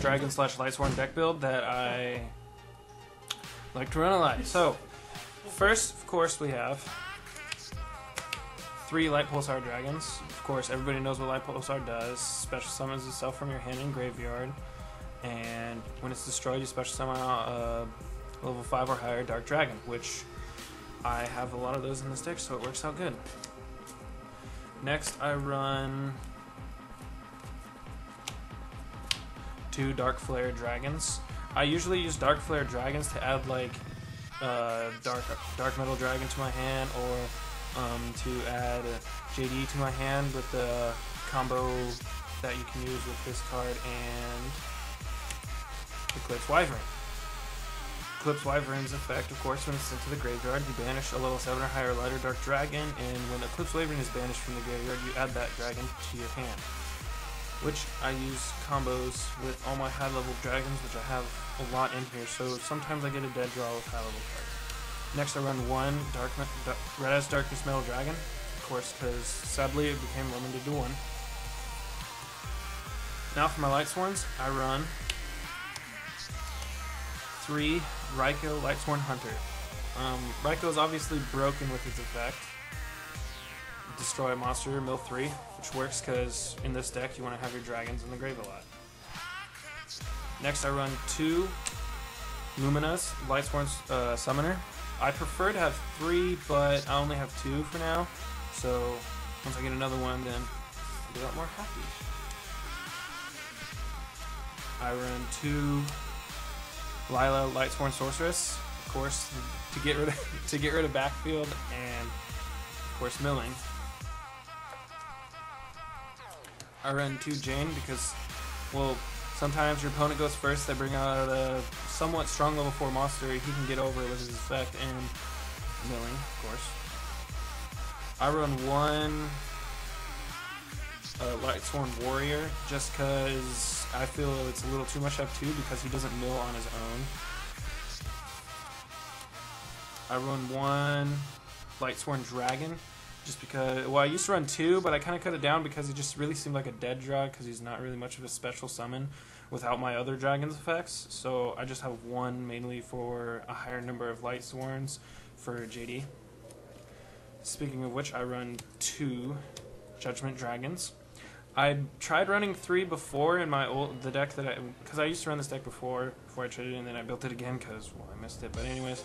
dragon slash Lightsworn deck build that I like to run a lot. So, first, of course, we have 3 Light Pulsar Dragons. Of course, everybody knows what Light Pulsar does. Special summons itself from your hand and graveyard, and when it's destroyed, you special summon a level 5 or higher Dark Dragon, which I have a lot of those in this deck, so it works out good. Next, I run 2 Dark Flare Dragons. I usually use Dark Flare Dragons to add like Dark Metal Dragon to my hand, or to add JD to my hand with the combo that you can use with this card and Eclipse Wyvern. Eclipse Wyvern's effect, of course, when it's sent to the graveyard, you banish a level 7 or higher lighter Dark Dragon, and when Eclipse Wyvern is banished from the graveyard, you add that dragon to your hand. Which I use combos with all my high level dragons, which I have a lot in here, so sometimes I get a dead draw with high level cards. Next I run 1 Red-Eyes Darkness Metal Dragon, of course, because sadly it became limited to 1. Now for my Lightsworns, I run 3 Raikou Lightsworn Hunter. Raikou is obviously broken with its effect. Destroy a monster, mill 3, which works because in this deck you want to have your dragons in the grave a lot. Next I run 2 Lumina's Lightsworn Summoner. I prefer to have 3, but I only have 2 for now, so once I get another one, then I'll be a lot more happy. I run 2 Lila Lightsworn Sorceress, of course, to get rid of backfield and of course milling. I run 2 Jane because, well, sometimes your opponent goes first, they bring out a somewhat strong level 4 monster he can get over with his effect and milling, of course. I run 1 Lightsworn Warrior just because I feel it's a little too much to have 2 because he doesn't mill on his own. I run 1 Lightsworn Dragon just because, well, I used to run 2, but I kind of cut it down because he just really seemed like a dead draw because he's not really much of a special summon without my other dragon's effects. So I just have 1 mainly for a higher number of Lightsworns for JD. Speaking of which, I run 2 Judgment Dragons. I tried running 3 before in my the deck that because I used to run this deck before I traded it, and then I built it again because, well, I missed it. But anyways,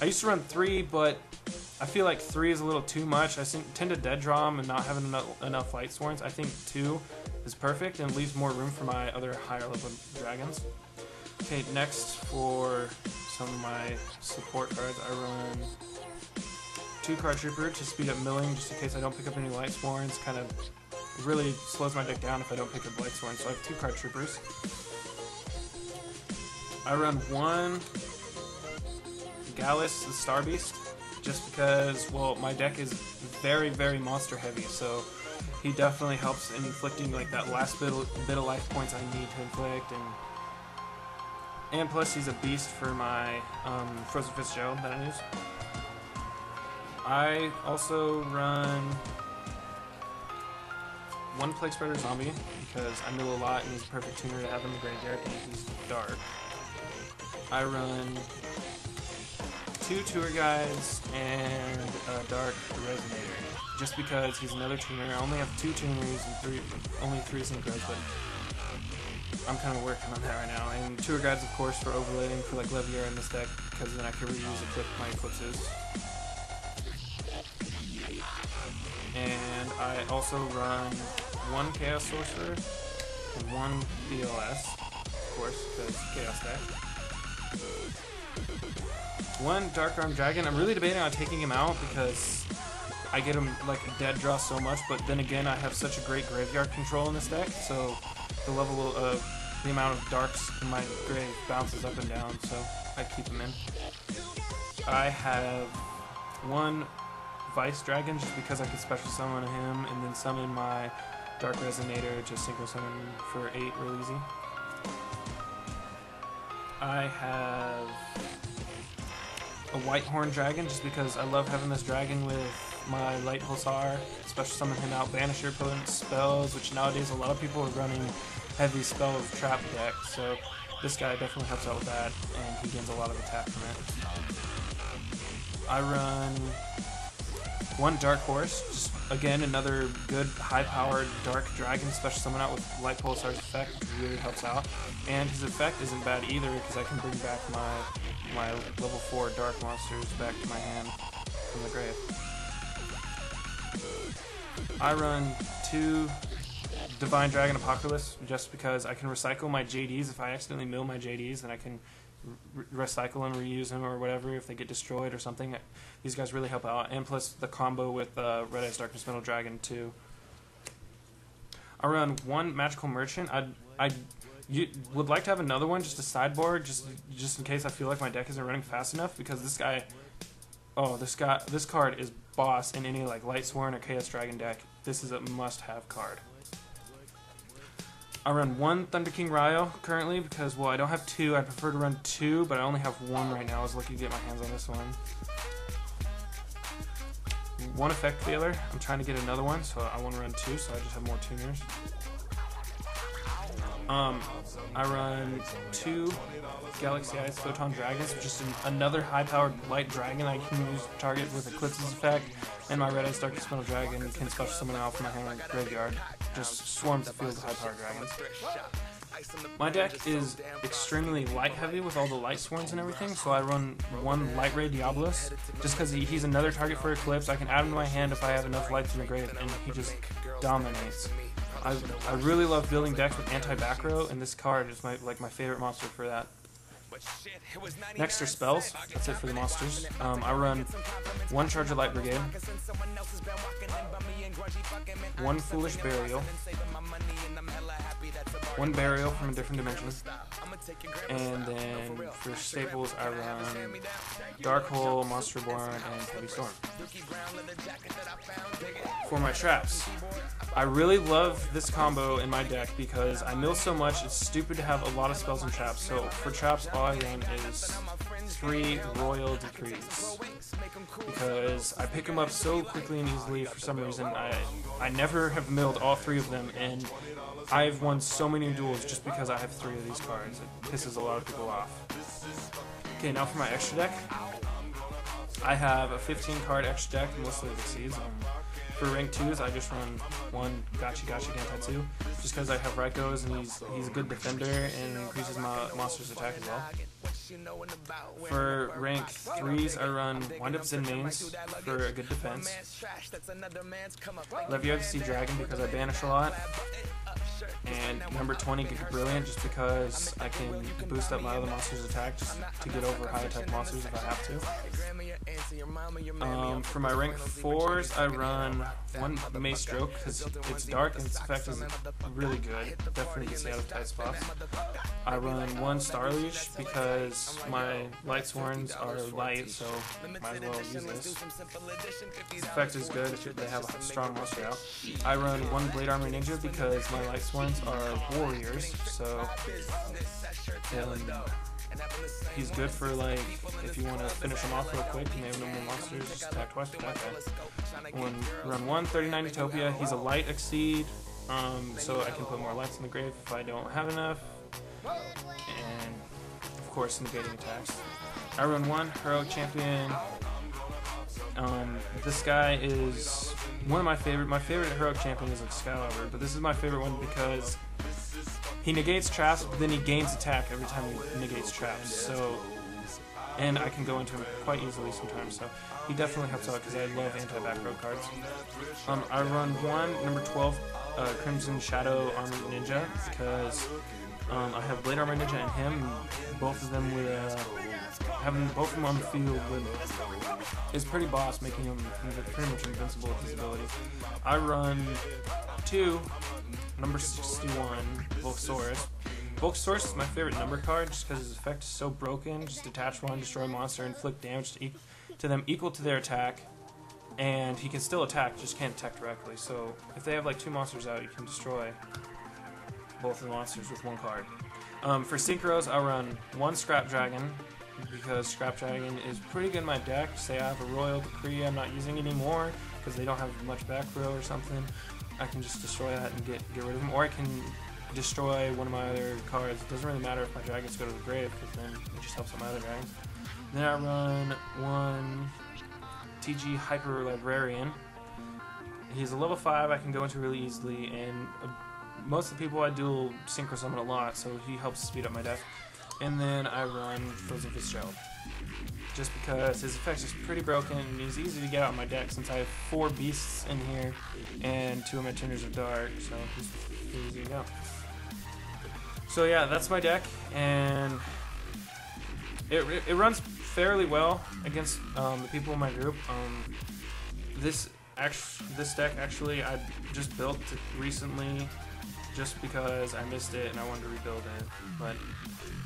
I used to run 3, but I feel like 3 is a little too much. I tend to dead draw them and not having enough Lightsworns. I think 2 is perfect and leaves more room for my other higher level dragons. Okay, next for some of my support cards, I run 2 Card Trooper to speed up milling just in case I don't pick up any Lightsworns. Kind of really slows my deck down if I don't pick up Lightsworn, so I have 2 Card Troopers. I run 1 Gallus the Star Beast, just because, well, my deck is very, very monster heavy, so he definitely helps in inflicting like that last bit of life points I need to inflict, and plus he's a beast for my Frozen Fitzgerald that I use. I also run 1 Plague Spreader Zombie because I mill a lot and he's a perfect tuner to have in the graveyard and he's dark. I run 2 Tour Guides and a Dark Resonator just because he's another tuner. I only have 2 tuners and only 3 synchros, but I'm kind of working on that right now. And Tour Guides, of course, for overlaying for like Levier in this deck because then I can reuse my Eclipses. And I also run 1 Chaos Sorcerer and 1 BLS, of course, because Chaos deck. 1 Dark Arm Dragon. I'm really debating on taking him out because I get him like a dead draw so much, but then again I have such a great graveyard control in this deck, so the level of the amount of darks in my grave bounces up and down, so I keep him in. I have 1 Vice Dragon just because I could special summon him and then summon my Dark Resonator to synchro summon for 8 real easy. I have a Whitehorn Dragon just because I love having this dragon with my Light Pulsar, special summon him out, banish your opponent's spells, which nowadays a lot of people are running heavy spell of trap deck, so this guy definitely helps out with that, and he gains a lot of attack from it. I run one Dark Horse, just again another good high-powered Dark Dragon special summon out with Light Pulsar's effect, which really helps out. And his effect isn't bad either because I can bring back my level 4 Dark monsters back to my hand from the grave. I run 2 Divine Dragon Apocalypse just because I can recycle my JDs. If I accidentally mill my JDs, then I can recycle and reuse them or whatever if they get destroyed or something. These guys really help out, and plus the combo with Red Eyes Darkness Metal Dragon too. I run 1 Magical Merchant. I would like to have another one, just a sideboard, just in case I feel like my deck isn't running fast enough, because this card is boss in any like Lightsworn or Chaos Dragon deck. This is a must-have card. I run 1 Thunder King Ryo currently because, well, I don't have 2. I prefer to run 2, but I only have 1 right now. I was lucky to get my hands on this one. 1 Effect Veiler. I'm trying to get another one, so I want to run 2, so I just have more tuners. I run 2 Galaxy Eyes Photon Dragons, just another high-powered light dragon I can use to target with Eclipse's effect, and my Red Eyes Darkness Metal Dragon can special summon out from my hand like graveyard. Just swarms the field of high-powered dragons. My deck is extremely light-heavy with all the Lightsworns and everything, so I run 1 Light Ray Diabolus, just because he's another target for Eclipse. I can add him to my hand if I have enough lights in the grave, and he just dominates. I really love building decks with anti-back row, and this card is my favorite monster for that. Next are spells. That's it for the monsters. I run 1 Charger Light Brigade, 1 Foolish Burial, 1 Burial from a different dimension, and then for staples I run Dark Hole, Monster Born, and Heavy Storm. For my traps, I really love this combo in my deck because I mill so much, it's stupid to have a lot of spells and traps. So for traps, all I run is 3 Royal Decrees because I pick them up so quickly and easily. For some reason, I never have milled all 3 of them, and I've won so many duels just because I have 3 of these cards. It pisses a lot of people off. Okay, now for my extra deck. I have a 15-card extra deck, mostly of Exceeds. For rank 2s, I just run 1 Gachi Gantatsu, just because I have Raikos and he's a good defender and increases my monster's attack as well. For rank 3s, I run Wind Up Zen Mains for a good defense. Leviathan Sea Dragon because I banish a lot. And number 20, Giga Brilliant, just because I can boost up my other monster's attack just to get over high attack monsters if I have to. For my rank 4s, I run 1 Mace Stroke because it's dark and its effect is really good. Definitely gets you out of tight spots. I run 1 Star Leash because my Lightsworns are light, so might as well use this. Its effect is good if they have a strong monster out. I run 1 Blade Armor Ninja because my Lightsworns are warriors, so he's good for like if you want to finish him off real quick and they have no more monsters, just attack twice with that guy. Run 1 39 Utopia. He's a light Exceed, so I can put more lights in the grave if I don't have enough, and of course negating attacks. I run 1 Heroic Champion. This guy is one of my favorite. My favorite Heroic Champion is like Skylover, but this is my favorite one because he negates traps, but then he gains attack every time he negates traps. So, and I can go into him quite easily sometimes. So he definitely helps out because I love anti-back row cards. I run 1 number 12 Crimson Shadow Armor Ninja because I have Blade Armor Ninja and him. Both of them with having both of them on the field is pretty boss, making him pretty much invincible with his abilities. I run 2 number 61 Volksaurus. Volksaurus is my favorite number card just because his effect is so broken. Just attach 1, destroy a monster, inflict damage to them equal to their attack, and he can still attack, just can't attack directly. So if they have like 2 monsters out, you can destroy both of the monsters with 1 card. For Synchros, I run 1 Scrap Dragon because Scrap Dragon is pretty good in my deck. Say I have a Royal Decree I'm not using anymore because they don't have much back row or something. I can just destroy that and get rid of them, or I can destroy one of my other cards. It doesn't really matter if my dragons go to the grave, because then it just helps out my other dragons. Then I run one TG Hyper Librarian. He's a level 5 I can go into really easily, and most of the people I dual synchro summon a lot, so he helps speed up my deck. And then I run Frozen Fitzgerald, just because his effects is pretty broken and he's easy to get out of my deck since I have 4 beasts in here and 2 of my Tuners of Dark, so he's easy to go. So yeah, that's my deck, and it runs fairly well against the people in my group. This deck actually I just built it recently just because I missed it and I wanted to rebuild it, but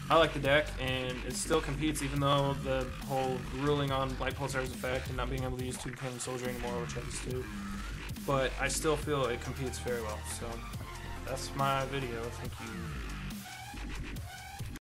I like the deck and it still competes even though the whole ruling on Light Pulsar's effect and not being able to use 2 Cannon Soldier anymore, which I used to, but I still feel it competes very well. So that's my video. Thank you.